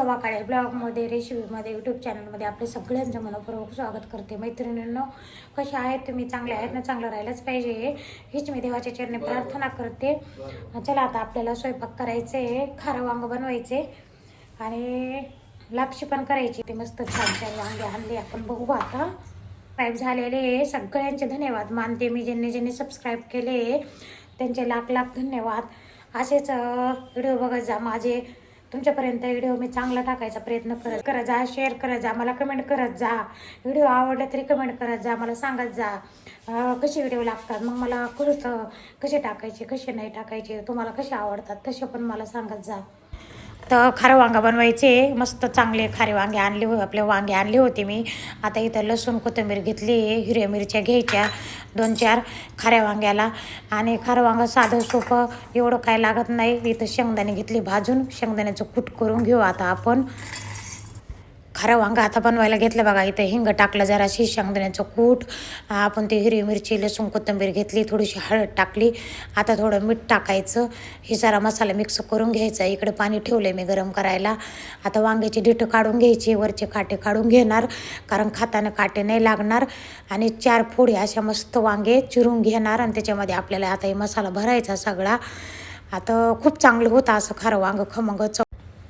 शोभा काळे ब्लॉगमध्ये रेसिपीमध्ये यूट्यूब चॅनलमध्ये आपले सगळ्यांचं मनपूर्वक स्वागत करते. मैत्रिणींनो, कशा आहेत तुम्ही? चांगले आहेत ना? चांगलं राहिलंच पाहिजे हीच मी देवाच्या चरणी प्रार्थना करते. चला आता आपल्याला स्वयंपाक करायचं आहे. खारं वांग बनवायचे आणि लापशी पण करायची. ते मस्त छान छान वांगे आणले आपण, बघू आता. सबस्क्राईब झालेले सगळ्यांचे धन्यवाद मानते मी. ज्यांनी सबस्क्राईब केले त्यांचे लाख लाख धन्यवाद. असेच व्हिडिओ बघत जा माझे. तुमच्यापर्यंत व्हिडिओ मी चांगला टाकायचा प्रयत्न करत जा. शेअर करत जा, मला कमेंट करत जा. व्हिडिओ आवडला तरी कमेंट करत जा, मला सांगत जा कसे व्हिडिओ लागतात. मग मला कळतं कसे टाकायचे कसे नाही टाकायचे, तुम्हाला कसे आवडतात तसे पण मला सांगत जा. तर खारं वांगा बनवायचे. मस्त चांगले खारे वांगे आणले आपले वांगे आणले होते मी. आता इथं लसूण कोथिंबीर घेतली, हिरव्या मिरच्या घ्यायच्या 2-4 खाऱ्या वांग्याला. आणि खारं वांगं साधं सोपं, एवढं काय लागत नाही. इथं शेंगदाणे घेतली भाजून, शेंगदाण्याचं कूट करून घेऊ आता आपण. खारं वांगं आता बनवायला घेतलं बघा. इथं हिंग टाकलं, जराशी शेंगदाण्याचं कूट, आपण ते हिरवी मिरची लसूण कोथिंबीर घेतली, थोडीशी हळद टाकली. आता थोडं मीठ टाकायचं, हे सारा मसाला मिक्स करून घ्यायचा. इकडे पाणी ठेवलं आहे मी गरम करायला. आता वांग्याची डिठं काढून घ्यायची, वरचे काटे काढून घेणार कारण खाताना काटे नाही लागणार. आणि 4 फोडी अशा मस्त वांगे चिरून घेणार आणि त्याच्यामध्ये आपल्याला आता हे मसाला भरायचा सगळा. आता खूप चांगलं होतं असं खारं वांगं, खमंग.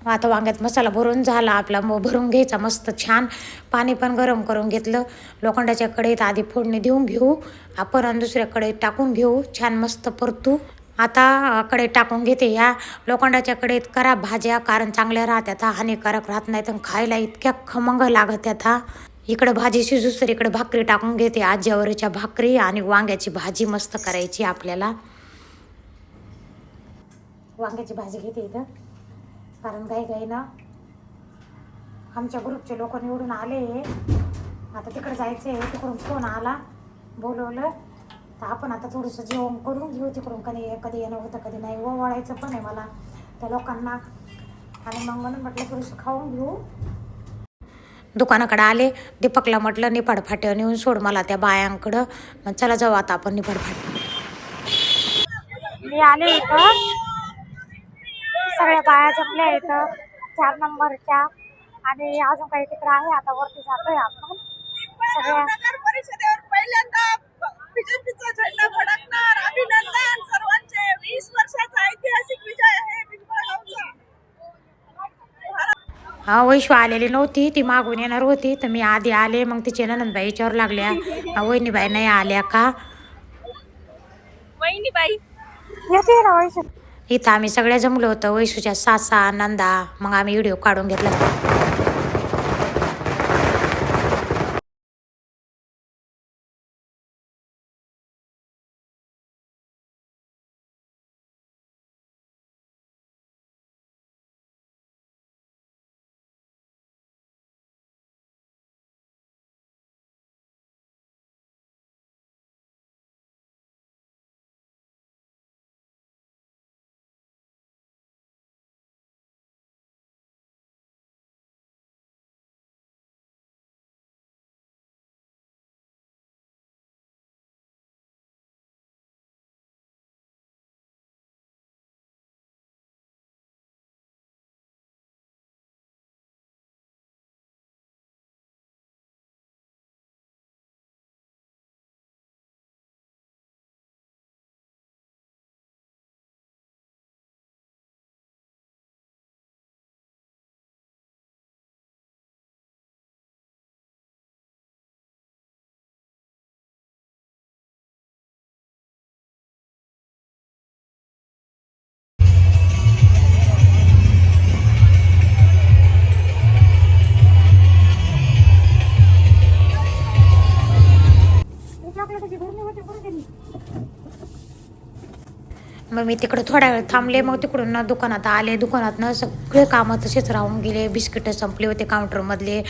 आता वांग्यात मसाला भरून झाला आपला, भरून घ्यायचा मस्त छान. पाणी पण गरम करून घेतलं. लोखंडाच्या कढईत आधी फोडणी देऊन घेऊ आपण आणि दुसऱ्या कढईत टाकून घेऊ, छान मस्त परतू. आता कढईत टाकून घेते. ह्या लोखंडाच्या कढईत करा भाज्या, कारण चांगल्या राहत्यात, हानिकारक राहत नाहीत आणि खायला इतक्या खमंग लागत्यात. इकडं भाजी शिजूस तर इकडे भाकरी टाकून घेते. आज ज्वारीच्या भाकरी आणि वांग्याची भाजी मस्त करायची आपल्याला. वांग्याची भाजी घेते इथं, कारण काही ना आमच्या ग्रुपचे लोक निवडून आले. आता तिकडे जायचं आहे, तिकडून फोन आला, बोलवलं. तर आपण आता थोडंसं जेवण करून घेऊ तिकडून. कधी येणं होतं कधी नाही, ओवाळायचं पण आहे मला त्या लोकांना. आणि मग म्हणून म्हटलं थोडंसं खाऊन घेऊ. दुकानाकडे आले. दीपकला म्हटलं निफाड फाट्यावर नेऊन सोड मला त्या बायांकडं. मग चला जाऊ आता आपण निफाड फाट्या. मी आले इथं, सगळ्या बाया जमल्या इथं 4 नंबरच्या. आणि अजून काही तिकडे आहे. आता वरती जातोय आपण सगळ्या. नगर परिषदेवर पहिल्यांदा बीजेपीचा झेंडा फडकणार. अभिनंदन सर्वांचे. 20 वर्षाचा ऐतिहासिक विजय आहे पिंपळगावचा. हा, वैश्व आलेली नव्हती, ती मागून येणार होती तर मी आधी आले. मग तिचे ननंदबाई विचारू लागल्या, वहिनीबाई नाही आल्या का? वहिनीबाई येते ना वैश्व. इथं आम्ही सगळ्या जमलो होतो, वैशूच्या सासा नंदा. मग आम्ही व्हिडिओ काढून घेतला. मग मी तिकडे थोडा वेळ थांबले. मग तिकडून ना दुकानात आले. दुकानात सगळे कामं तसेच राहून गेले. बिस्किटं संपले होते काउंटरमधले.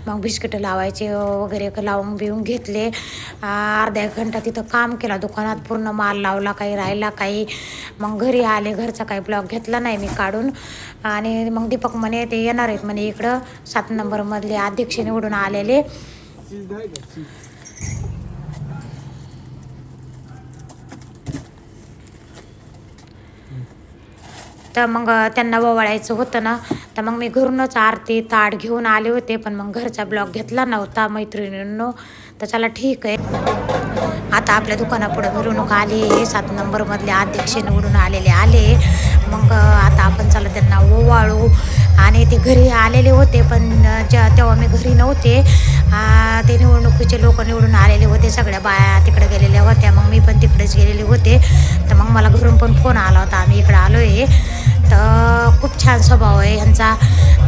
मग बिस्किटं लावायचे वगैरे लावून बिवून घेतले. अर्धा 1 घंटा तिथं काम केला दुकानात. पूर्ण माल लावला, काही राहिला काही. मग घरी आले. घरचा काही ब्लॉग घेतला नाही मी काढून. आणि मग दीपक म्हणे ते येणार आहेत म्हणे इकडं 7 नंबरमधले अध्यक्ष निवडून आलेले. तर मग त्यांना ओवाळायचं होतं ना, तर मग मी घरूनच आरती ताट घेऊन आले होते, पण मग घरचा ब्लॉग घेतला नव्हता मैत्रिणींनो. तर चला ठीक आहे. आता आपल्या दुकानापुढं मिरवणूक आली आहे, 7 नंबरमधले अध्यक्ष निवडून आले. मग आता आपण चला त्यांना ओवाळू. आणि ते घरी आलेले होते, पण तेव्हा मी घरी नव्हते. ते निवडणुकीचे लोक निवडून आलेले होते, सगळ्या बाया तिकडे गेलेल्या होत्या, मग मी पण तिकडेच गेलेले होते. तर मग मला घरून पण फोन आला होता, आम्ही इकडं आलो आहे. तर खूप छान स्वभाव आहे ह्यांचा.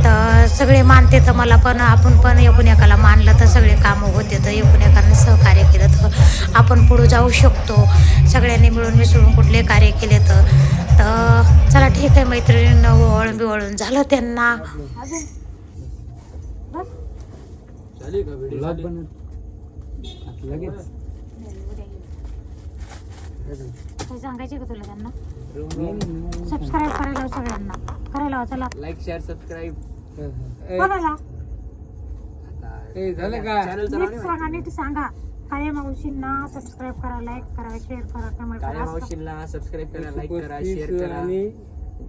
तर सगळे मानते, तर मला पण आपण पण एकूण एकाला मानलं तर सगळे कामं होते, तर एकूण एकानं सहकार्य केलं तर आपण पुढं जाऊ शकतो. सगळ्यांनी मिळून मिसळून कुठले कार्य केले तर चला ठीक आहे. मैत्रिणींना ओवाळून बिवळून झालं त्यांना. सांगायचे का तुला त्यांना सबस्क्राईब करायला, सगळ्यांना करायला, चला लाईक शेअर सबस्क्राईब. कोणाला झालं का? नीट सांगा, नीट सांगा. काळ्या मावशींना सबस्क्राईब करा, लाईक करा, शेअर करा, कमेंट काळ्या करा. मावशींना सबस्क्राईब करा, लाईक करा, शेअर करा,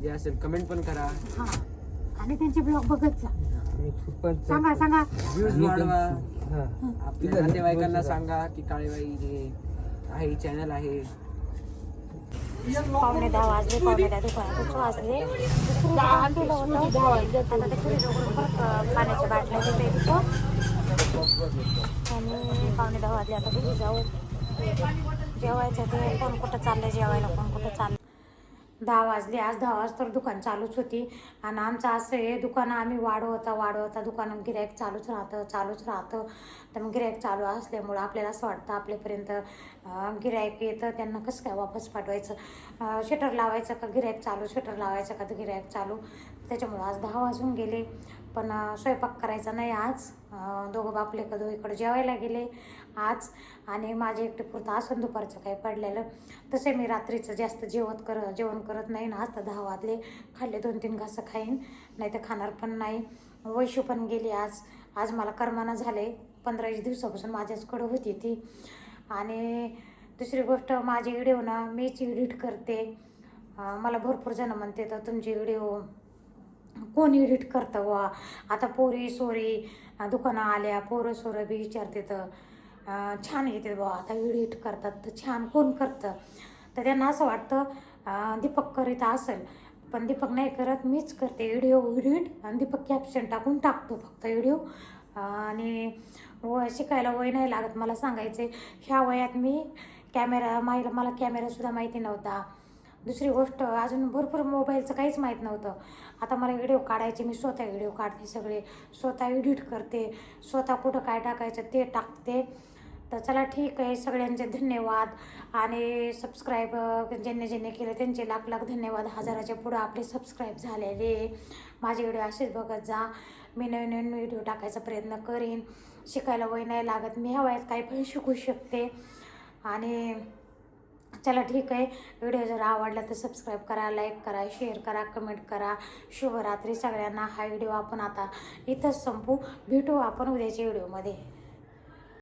जे असेल कमेंट पण करा. हा, आणि त्यांचे ब्लॉग बघत जा. सांगा व्ह्यूज वाढवा. आपल्या नातेवाईकांना सांगा की काळेबाई जे आहे चॅनल आहे. 9:45 वाजले, 9:45 दुपारच वाजले. दुसरं काम केलं होतं. आता ते फ्रीजवरून परत पाण्याच्या बाटल्या देते तिथं. आणि 9:45 वाजले, आता घरी जाऊ. जेवायचं ते कोण कुठं चाललं जेवायला, कोण कुठं चाललं. 10 वाजले. आज 10 वाजता तर दुकान चालूच होती. आणि आमचं असं आहे, दुकानं आम्ही वाढवता दुकानं गिऱ्हाईक चालूच राहतं. तर मग गिऱ्हाईक चालू असल्यामुळं आपल्याला असं वाटतं आपल्यापर्यंत गिऱ्हाईक येतं, त्यांना कसं काय वापस पाठवायचं, शटर लावायचं का गिऱ्हाईक चालू, शटर लावायचं का तर गिऱ्हाईक चालू. त्याच्यामुळं आज 10 वाजून गेले. पण स्वयंपाक करायचा नाही आज. दोघं बापले का दोघीकडे जेवायला गेले आज. आणि माझे एकटे पुरतं असं दुपारचं काही पडलेलं. तसे मी रात्रीचं जास्त जेवण करत नाही ना. आज तर 10 वाजले, खाल्ले 2-3 घासं खाईन, नाही तर खाणार पण नाही. वैशू पण गेली आज मला करमाना झाले. 15-20 दिवसापासून माझ्याचकडं होती ती. आणि दुसरी गोष्ट, माझे व्हिडिओ ना मीच एडिट करते. मला भरपूर जण म्हणते तर तुमचे व्हिडिओ कोण एडिट करतं वा. आता पोरी सोरी दुकानं आल्या, पोरं सोरं बी विचारते तर छान येते बा, आता एडिट करतात तर छान कोण करतं. तर त्यांना असं वाटतं दीपक करीत असेल, पण दीपक नाही करत, मीच करते व्हिडिओ एडिट. आणि दीपक कॅप्शन टाकतो फक्त व्हिडिओ. आणि शिकायला वय नाही लागत. मला सांगायचे ह्या वयात मी मला कॅमेरासुद्धा माहिती नव्हता. दुसरी गोष्ट, अजून भरपूर मोबाईलचं काहीच माहीत नव्हतं. आता मला व्हिडिओ काढायचे, मी स्वतः व्हिडिओ काढते, सगळे स्वतः एडिट करते, स्वतः कुठं काय टाकायचं ते टाकते. तर चला ठीक आहे. सगळ्यांचे धन्यवाद. आणि सबस्क्राईब ज्यांनी केलं त्यांचे लाख धन्यवाद. 1000च्या पुढं आपले सबस्क्राईब झालेले. माझे व्हिडिओ असेच बघत जा. मी नवीन व्हिडिओ टाकायचा प्रयत्न करीन. शिकायला वय नाही लागत, मी ह्या वयात काही पण शिकू शकते. आणि चला ठीक आहे. व्हिडिओ जर आवडला तर सबस्क्राईब करा, लाईक करा, शेअर करा, कमेंट करा. शुभरात्री सगळ्यांना. हा व्हिडिओ आपण आता इथंच संपू. भेटू आपण उद्याच्या व्हिडिओमध्ये.